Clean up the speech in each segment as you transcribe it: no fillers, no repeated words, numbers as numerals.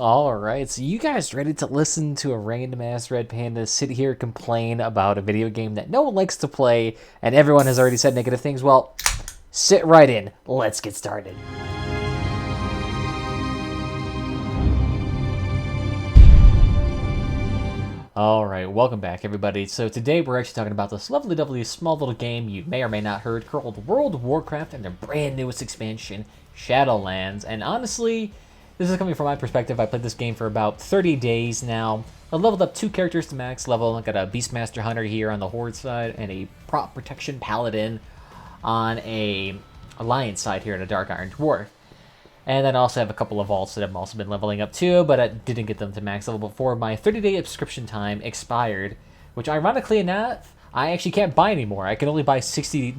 Alright, so you guys ready to listen to a random ass red panda sit here complain about a video game that no one likes to play and everyone has already said negative things? Well, sit right in. Let's get started. Alright, welcome back everybody. So today we're actually talking about this lovely small little game you may or may not heard called World of Warcraft and their brand newest expansion, Shadowlands. And honestly, this is coming from my perspective. I played this game for about 30 days now. I leveled up 2 characters to max level. I got a Beastmaster Hunter here on the Horde side and a Prop Protection Paladin on a Alliance side here in a Dark Iron Dwarf. And then I also have a couple of vaults that I've also been leveling up too, but I didn't get them to max level before my 30-day subscription time expired, which ironically enough, I actually can't buy anymore. I can only buy 60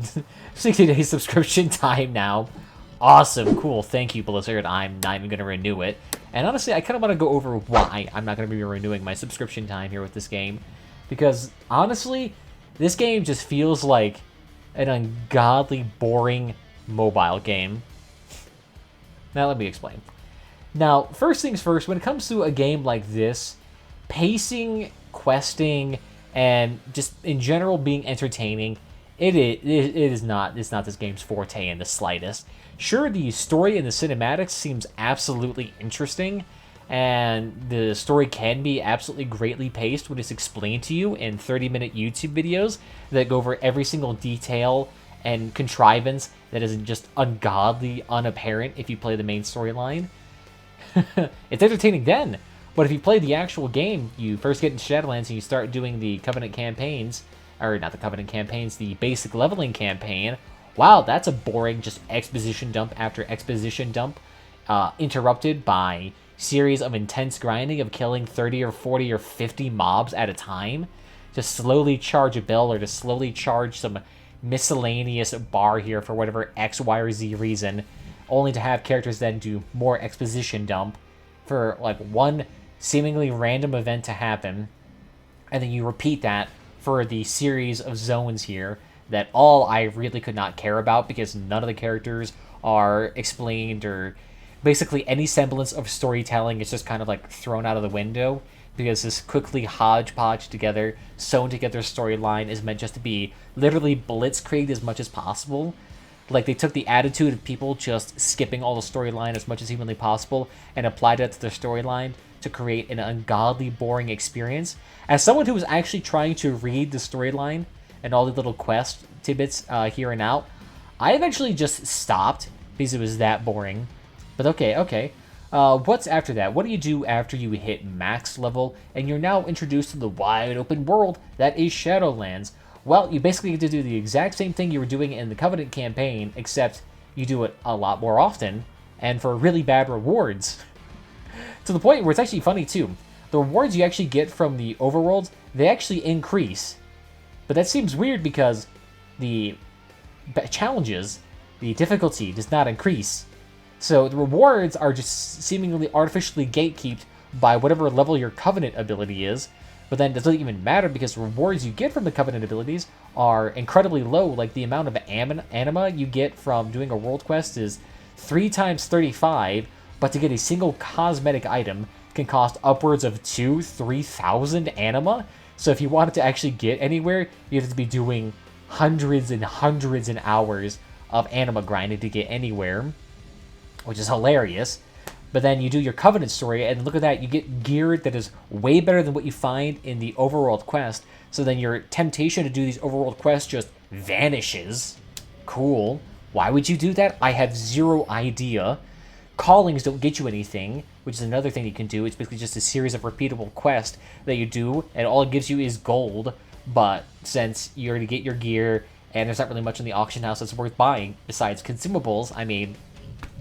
day subscription time now. Awesome, cool, thank you, Blizzard. I'm not even going to renew it. And honestly, I kind of want to go over why I'm not going to be renewing my subscription time here with this game. Because, honestly, this game just feels like an ungodly boring mobile game. Now, let me explain. Now, first things first, when it comes to a game like this, pacing, questing, and just in general being entertaining, it's not this game's forte in the slightest. Sure, the story and the cinematics seems absolutely interesting, and the story can be absolutely greatly paced when it's explained to you in 30-minute YouTube videos that go over every single detail and contrivance that isn't just ungodly, unapparent if you play the main storyline. It's entertaining then, but if you play the actual game, you first get into Shadowlands and you start doing the Covenant campaigns, or not the Covenant campaigns, the basic leveling campaign. Wow, that's a boring just exposition dump after exposition dump, interrupted by series of intense grinding of killing 30 or 40 or 50 mobs at a time to slowly charge a bill or to slowly charge some miscellaneous bar here for whatever X, Y, or Z reason, only to have characters then do more exposition dump for like one seemingly random event to happen, and then you repeat that for the series of zones here that all I really could not care about because none of the characters are explained or basically any semblance of storytelling is just kind of like thrown out of the window because this quickly hodgepodge together, sewn together storyline is meant just to be literally blitzkrieged as much as possible. Like they took the attitude of people just skipping all the storyline as much as humanly possible and applied it to their storyline to create an ungodly boring experience. As someone who was actually trying to read the storyline and all the little quest tidbits here and out, I eventually just stopped because it was that boring. But okay. What's after that? What do you do after you hit max level and you're now introduced to the wide open world that is Shadowlands? Well, you basically get to do the exact same thing you were doing in the Covenant campaign, except you do it a lot more often and for really bad rewards. To the point where it's actually funny too. The rewards you actually get from the overworlds, they actually increase. But that seems weird because the challenges, the difficulty does not increase. So the rewards are just seemingly artificially gatekept by whatever level your Covenant ability is, but then it doesn't even matter because the rewards you get from the Covenant abilities are incredibly low. Like the amount of anima you get from doing a world quest is 3 times 35, but to get a single cosmetic item can cost upwards of 2,000-3,000 anima. So if you wanted to actually get anywhere, you have to be doing hundreds and hundreds of hours of anima grinding to get anywhere, which is hilarious. But then you do your Covenant story, and look at that, you get gear that is way better than what you find in the overworld quest. So then your temptation to do these overworld quests just vanishes. Cool. Why would you do that? I have zero idea. Callings don't get you anything, which is another thing you can do. It's basically just a series of repeatable quests that you do, and all it gives you is gold. But since you already get your gear, and there's not really much in the auction house that's worth buying besides consumables, I mean,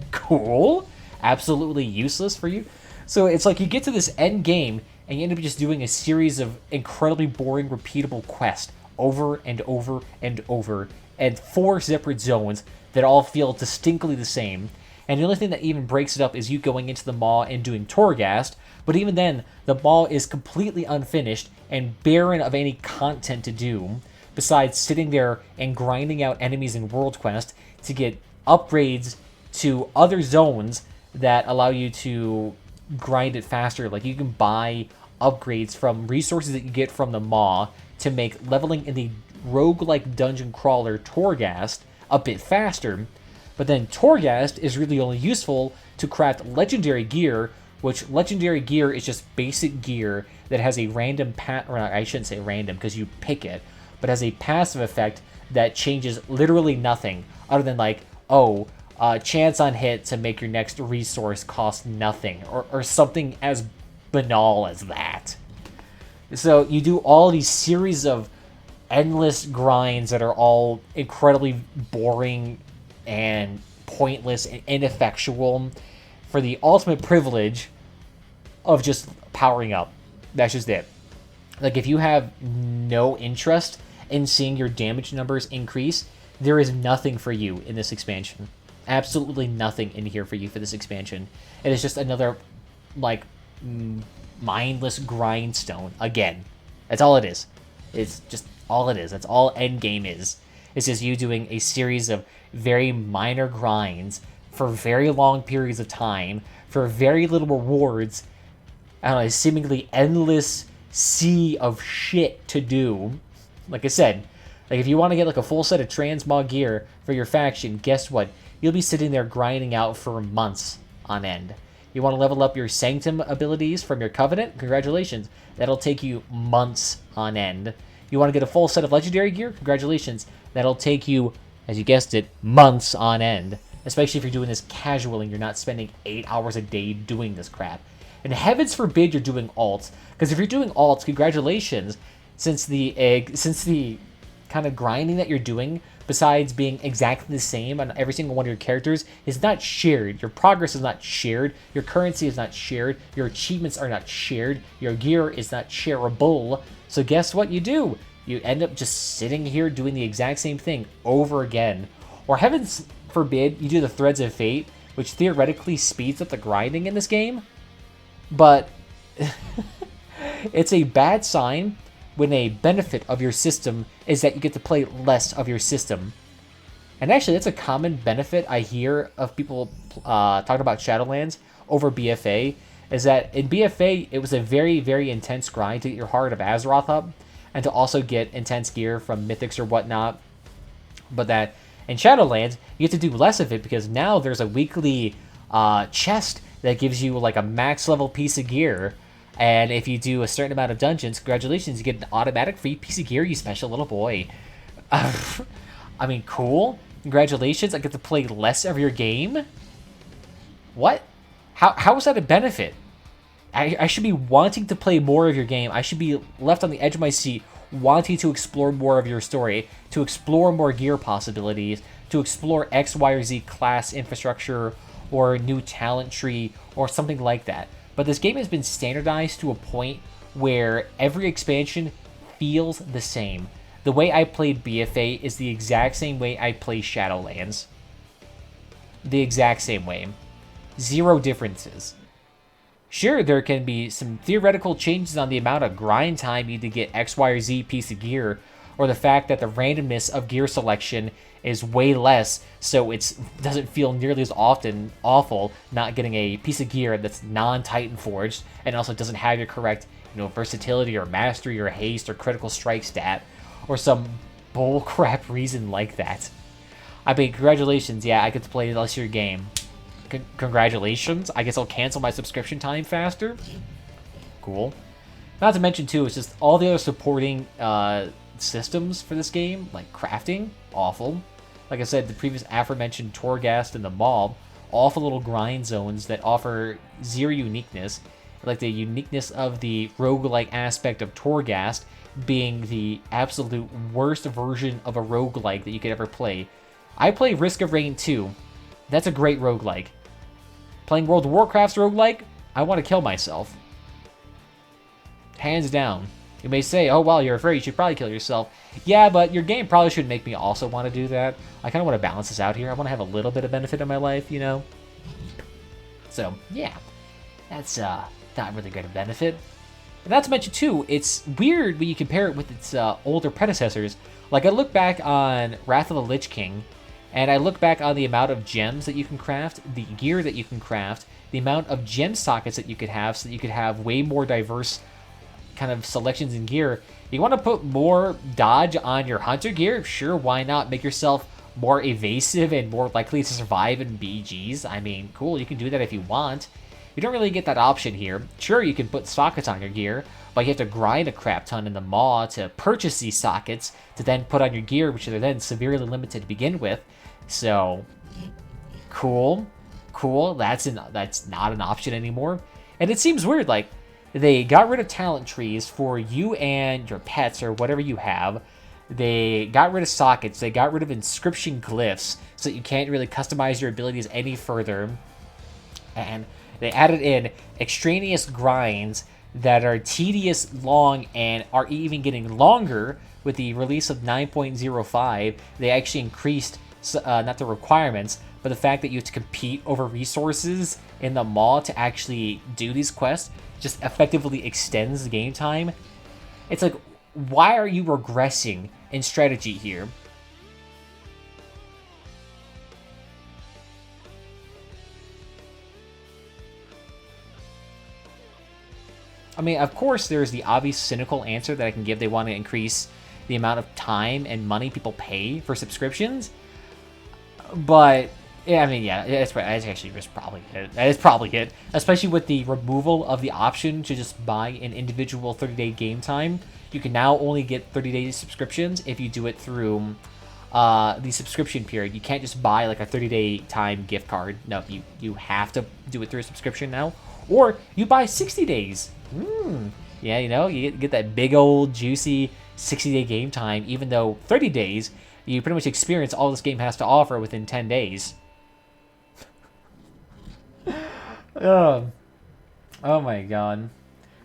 cool. Absolutely useless for you. So it's like you get to this end game, and you end up just doing a series of incredibly boring, repeatable quests over and over and over, and 4 separate zones that all feel distinctly the same. And the only thing that even breaks it up is you going into the mall and doing Torghast, but even then, the mall is completely unfinished and barren of any content to do, besides sitting there and grinding out enemies in World Quest to get upgrades to other zones that allow you to grind it faster. Like, you can buy upgrades from resources that you get from the Maw to make leveling in the roguelike dungeon crawler Torghast a bit faster. But then Torghast is really only useful to craft legendary gear, which legendary gear is just basic gear that has a random or I shouldn't say random because you pick it, but has a passive effect that changes literally nothing other than like, chance on hit to make your next resource cost nothing, or something as banal as that. So you do all these series of endless grinds that are all incredibly boring and pointless and ineffectual for the ultimate privilege of just powering up. That's just it. Like, if you have no interest in seeing your damage numbers increase, there is nothing for you in this expansion. Absolutely nothing in here for you for this expansion. It is just another, like, mindless grindstone again. That's all it is. It's just all it is. That's all endgame is. It's just you doing a series of very minor grinds for very long periods of time for very little rewards. I don't know, a seemingly endless sea of shit to do. Like I said, like, if you want to get like a full set of transmog gear for your faction, guess what? You'll be sitting there grinding out for months on end. You want to level up your Sanctum abilities from your Covenant? Congratulations. That'll take you months on end. You want to get a full set of legendary gear? Congratulations. That'll take you, as you guessed it, months on end. Especially if you're doing this casually and you're not spending 8 hours a day doing this crap. And heavens forbid you're doing alts. Because if you're doing alts, congratulations. Since the kind of grinding that you're doing, besides being exactly the same on every single one of your characters, is not shared. Your progress is not shared. Your currency is not shared. Your achievements are not shared. Your gear is not shareable. So guess what you do? You end up just sitting here doing the exact same thing over again. Or heavens forbid, you do the Threads of Fate, which theoretically speeds up the grinding in this game. But it's a bad sign when a benefit of your system is that you get to play less of your system. And actually, that's a common benefit I hear of people talking about Shadowlands over BFA, is that in BFA, it was a very, very intense grind to get your Heart of Azeroth up, and to also get intense gear from Mythics or whatnot. But that in Shadowlands, you get to do less of it, because now there's a weekly chest that gives you like a max level piece of gear. And if you do a certain amount of dungeons, congratulations, you get an automatic free piece of gear, you special little boy. I mean, cool. Congratulations, I get to play less of your game? What? How is that a benefit? I should be wanting to play more of your game. I should be left on the edge of my seat wanting to explore more of your story, to explore more gear possibilities, to explore X, Y, or Z class infrastructure, or new talent tree, or something like that. But this game has been standardized to a point where every expansion feels the same. The way I played BFA is the exact same way I play Shadowlands. The exact same way. Zero differences. Sure, there can be some theoretical changes on the amount of grind time you need to get X, Y, or Z piece of gear, or the fact that the randomness of gear selection is way less, so it doesn't feel nearly as awful not getting a piece of gear that's non-Titan forged, and also doesn't have your correct, versatility or mastery or haste or critical strike stat, or some bullcrap reason like that. I mean, congratulations, yeah, I get to play less of your game. Congratulations, I guess I'll cancel my subscription time faster. Cool. Not to mention, too, it's just all the other supporting systems for this game, like crafting, awful. Like I said, the previous aforementioned Torghast and the Mob, awful little grind zones that offer zero uniqueness, like the uniqueness of the roguelike aspect of Torghast being the absolute worst version of a roguelike that you could ever play. I play Risk of Rain 2. That's a great roguelike. Playing World of Warcraft's roguelike, I want to kill myself. Hands down. You may say, oh, well, you're afraid you should probably kill yourself. Yeah, but your game probably should make me also want to do that. I kind of want to balance this out here. I want to have a little bit of benefit in my life, So, yeah. That's not really good of benefit. And not to mention, too, it's weird when you compare it with its older predecessors. Like, I look back on Wrath of the Lich King, and I look back on the amount of gems that you can craft, the gear that you can craft, the amount of gem sockets that you could have, so that you could have way more diverse kind of selections in gear. You want to put more dodge on your hunter gear? Sure, why not? Make yourself more evasive and more likely to survive in BGs. I mean, cool, you can do that if you want. You don't really get that option here. Sure, you can put sockets on your gear, but you have to grind a crap ton in the maw to purchase these sockets to then put on your gear, which are then severely limited to begin with. So, cool. That's not an option anymore. And it seems weird, like, they got rid of talent trees for you and your pets or whatever you have. They got rid of sockets. They got rid of inscription glyphs so that you can't really customize your abilities any further. And they added in extraneous grinds that are tedious, long, and are even getting longer with the release of 9.05. They actually increased, not the requirements, but the fact that you have to compete over resources in the maw to actually do these quests just effectively extends the game time. It's like, why are you regressing in strategy here? I mean, of course, there's the obvious cynical answer that I can give. They want to increase the amount of time and money people pay for subscriptions. But, yeah, I mean, yeah, it's actually just probably it. That is probably it. Especially with the removal of the option to just buy an individual 30-day game time. You can now only get 30-day subscriptions if you do it through the subscription period. You can't just buy like a 30-day time gift card. No, you have to do it through a subscription now. Or you buy 60 days. Yeah, you know, you get that big old juicy 60-day game time, even though 30 days, you pretty much experience all this game has to offer within 10 days. Oh my god.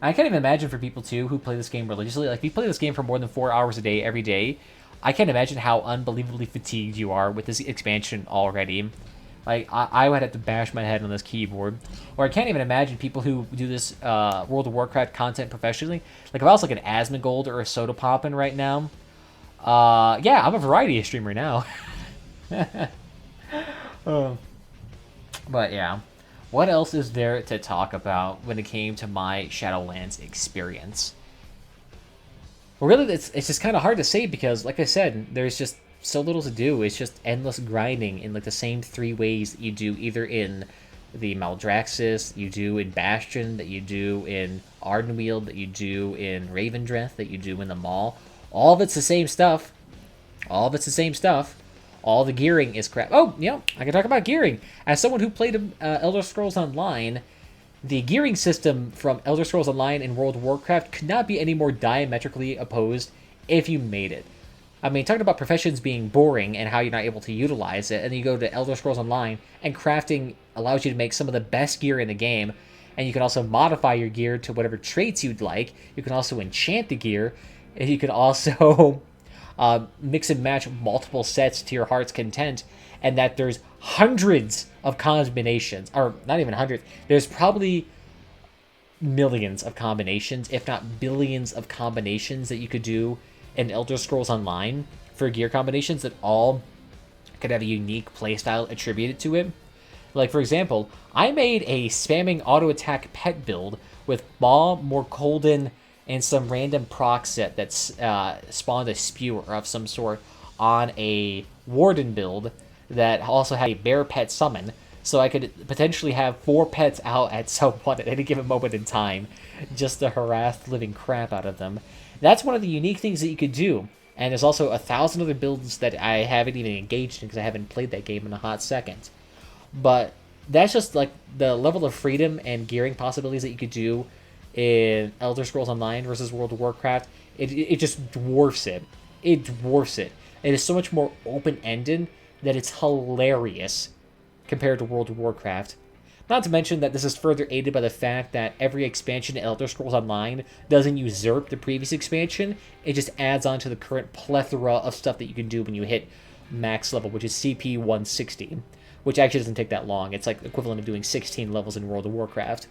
I can't even imagine for people, too, who play this game religiously. Like, if you play this game for more than 4 hours a day, every day, I can't imagine how unbelievably fatigued you are with this expansion already. Like, I would have to bash my head on this keyboard. Or I can't even imagine people who do this World of Warcraft content professionally. Like, if I was like an Asmongold or a Soda Poppin' right now, yeah, I'm a variety streamer now. But yeah, what else is there to talk about when it came to my Shadowlands experience? Well, really, it's just kind of hard to say because, like I said, there's just so little to do. It's just endless grinding in like the same 3 ways that you do either in the Maldraxxus, you do in Bastion, that you do in Ardenweald, that you do in Ravendreth, that you do in the Maw. All of it's the same stuff. All the gearing is crap. Oh, yeah, I can talk about gearing. As someone who played Elder Scrolls Online, the gearing system from Elder Scrolls Online and World of Warcraft could not be any more diametrically opposed if you made it. I mean, talking about professions being boring and how you're not able to utilize it, and then you go to Elder Scrolls Online, and crafting allows you to make some of the best gear in the game, and you can also modify your gear to whatever traits you'd like. You can also enchant the gear, and you can also mix and match multiple sets to your heart's content, and that there's hundreds of combinations, or not even hundreds, there's probably millions of combinations, if not billions of combinations that you could do in Elder Scrolls Online for gear combinations that all could have a unique playstyle attributed to it. Like, for example, I made a spamming auto-attack pet build with Maw, Morkolden, and some random proc set that spawned a spewer of some sort on a Warden build that also had a bear pet summon, so I could potentially have 4 pets out at someone at any given moment in time, just to harass the living crap out of them. That's one of the unique things that you could do, and there's also 1,000 other builds that I haven't even engaged in because I haven't played that game in a hot second. But that's just like the level of freedom and gearing possibilities that you could do in Elder Scrolls Online versus World of Warcraft. It just dwarfs it. It dwarfs it. It is so much more open-ended that it's hilarious compared to World of Warcraft. Not to mention that this is further aided by the fact that every expansion in Elder Scrolls Online doesn't usurp the previous expansion. It just adds on to the current plethora of stuff that you can do when you hit max level, which is CP 160, which actually doesn't take that long. It's like equivalent of doing 16 levels in World of Warcraft.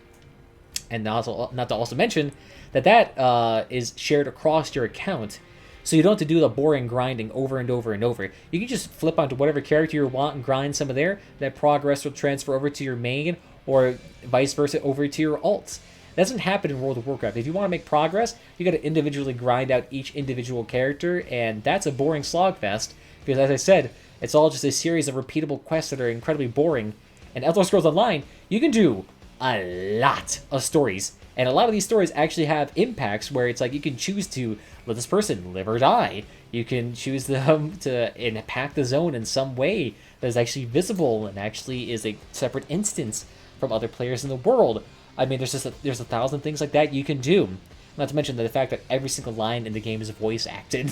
And also, not to also mention that is shared across your account, so you don't have to do the boring grinding over and over and over. You can just flip onto whatever character you want and grind some of there. That progress will transfer over to your main, or vice versa over to your alts. That doesn't happen in World of Warcraft. If you want to make progress, you got to individually grind out each individual character, and that's a boring slogfest, because as I said, it's all just a series of repeatable quests that are incredibly boring. And Elder Scrolls Online, you can do a lot of stories, and a lot of these stories actually have impacts where it's like you can choose to let this person live or die. You can choose them to impact the zone in some way that is actually visible and actually is a separate instance from other players in the world. I mean, there's a thousand things like that you can do. Not to mention the fact that every single line in the game is voice acted,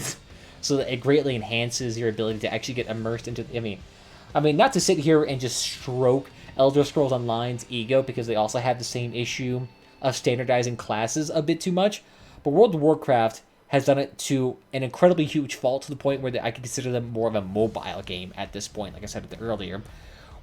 so that it greatly enhances your ability to actually get immersed into. I mean, not to sit here and just stroke Elder Scrolls Online's ego, because they also have the same issue of standardizing classes a bit too much, but World of Warcraft has done it to an incredibly huge fault, to the point where I could consider them more of a mobile game at this point, like I said earlier,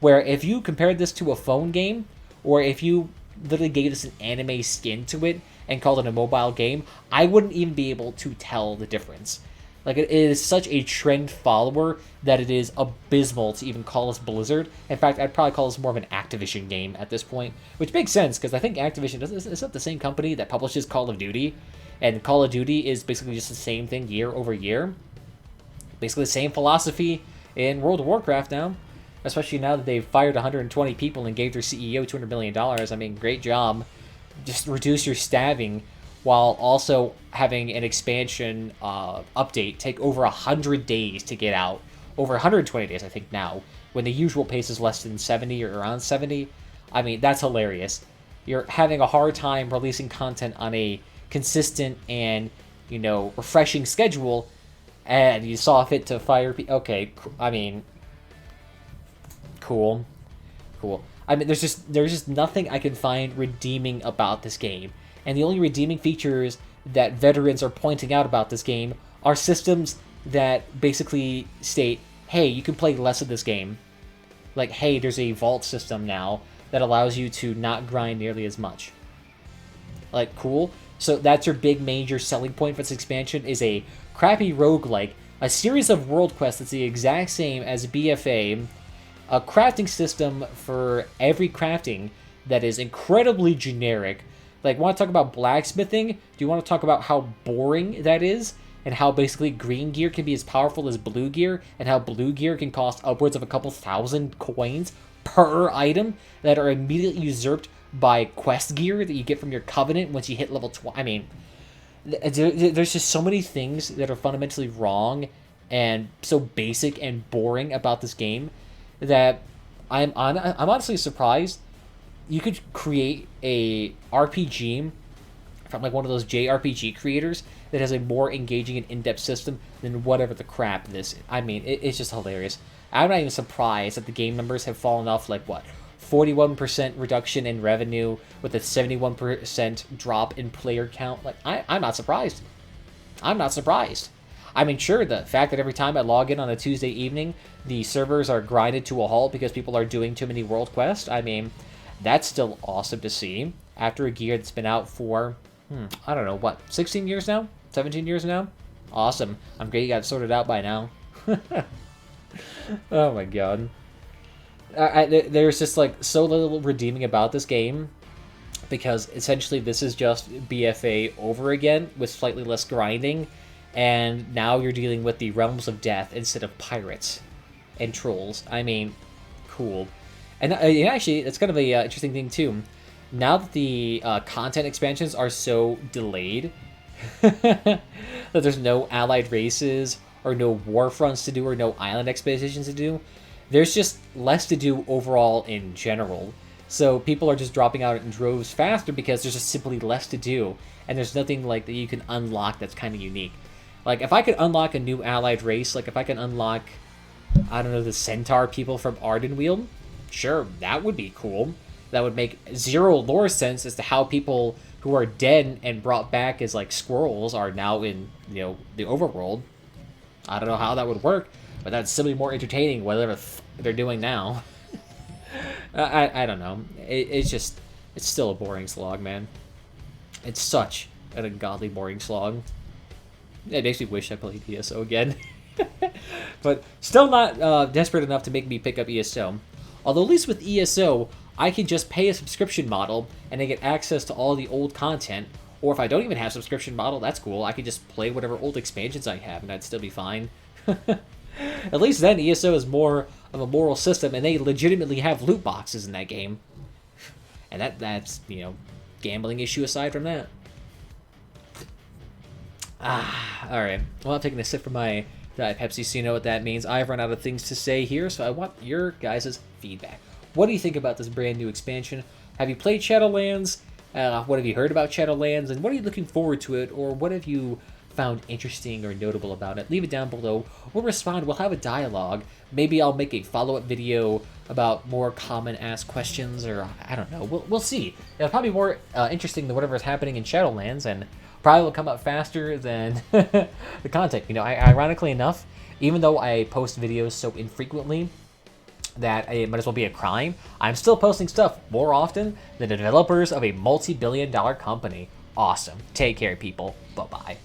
where if you compared this to a phone game, or if you literally gave this an anime skin to it and called it a mobile game, I wouldn't even be able to tell the difference. Like, it is such a trend follower that it is abysmal to even call us Blizzard. In fact, I'd probably call this more of an Activision game at this point, which makes sense, because I think Activision is not the same company that publishes Call of Duty, and Call of Duty is basically just the same thing year over year. Basically the same philosophy in World of Warcraft now, especially now that they've fired 120 people and gave their CEO $200 million. I mean, great job. Just reduce your staffing, while also having an expansion update take over 100 days to get out. Over 120 days, I think, now, when the usual pace is less than 70 or around 70. I mean, that's hilarious. You're having a hard time releasing content on a consistent and, refreshing schedule, and you saw fit to fire people. Okay, I mean, cool. I mean, there's just nothing I can find redeeming about this game. And the only redeeming features that veterans are pointing out about this game are systems that basically state, hey, you can play less of this game. Like, hey, there's a vault system now that allows you to not grind nearly as much. Like, cool. So that's your big major selling point for this expansion, is a crappy roguelike, a series of world quests that's the exact same as BFA, a crafting system for every crafting that is incredibly generic. Like, want to talk about blacksmithing? Do you want to talk about how boring that is? And how basically green gear can be as powerful as blue gear? And how blue gear can cost upwards of a couple thousand coins per item that are immediately usurped by quest gear that you get from your covenant once you hit level 20? I mean, there's just so many things that are fundamentally wrong and so basic and boring about this game that I'm honestly surprised you could create a RPG from like one of those JRPG creators that has a more engaging and in-depth system than whatever the crap this is. I mean, it's just hilarious. I'm not even surprised that the game numbers have fallen off, like, what, 41% reduction in revenue with a 71% drop in player count. Like, I'm not surprised. I'm not surprised. I mean, sure, the fact that every time I log in on a Tuesday evening, the servers are grinded to a halt because people are doing too many world quests, I mean, that's still awesome to see. After a gear that's been out for, I don't know, what, 16 years now? 17 years now? Awesome. I'm glad you got it sorted out by now. Oh my god. There's just, like, so little redeeming about this game, because essentially this is just BFA over again with slightly less grinding, and now you're dealing with the realms of death instead of pirates and trolls. I mean, cool. And actually, it's kind of a interesting thing, too. Now that the content expansions are so delayed, that there's no allied races, or no war fronts to do, or no island expeditions to do, there's just less to do overall in general. So people are just dropping out in droves faster because there's just simply less to do, and there's nothing like that you can unlock that's kind of unique. Like, if I could unlock a new allied race, like if I can unlock, I don't know, the centaur people from Ardenweald, sure, that would be cool. That would make zero lore sense as to how people who are dead and brought back as, like, squirrels are now in, the overworld. I don't know how that would work, but that's simply more entertaining, whatever they're doing now. I don't know. It's still a boring slog, man. It's such an ungodly boring slog. It makes me wish I played ESO again. But still not desperate enough to make me pick up ESO. Although at least with ESO, I can just pay a subscription model and I get access to all the old content. Or if I don't even have a subscription model, that's cool. I could just play whatever old expansions I have and I'd still be fine. At least then ESO is more of a moral system and they legitimately have loot boxes in that game. And that's, you know, gambling issue aside from that. Alright. Well, I'm taking a sip from my Diet Pepsi, so you know what that means. I've run out of things to say here, so I want your guys' feedback. What do you think about this brand new expansion? Have you played Shadowlands? What have you heard about Shadowlands? And what are you looking forward to it? Or what have you found interesting or notable about it? Leave it down below or respond. We'll have a dialogue. Maybe I'll make a follow-up video about more common asked questions, or I don't know. We'll see. It'll probably be more interesting than whatever is happening in Shadowlands, and probably will come up faster than the content. You know, ironically enough, even though I post videos so infrequently that it might as well be a crime, I'm still posting stuff more often than the developers of a multi-billion-dollar company. Awesome. Take care, people. Bye-bye.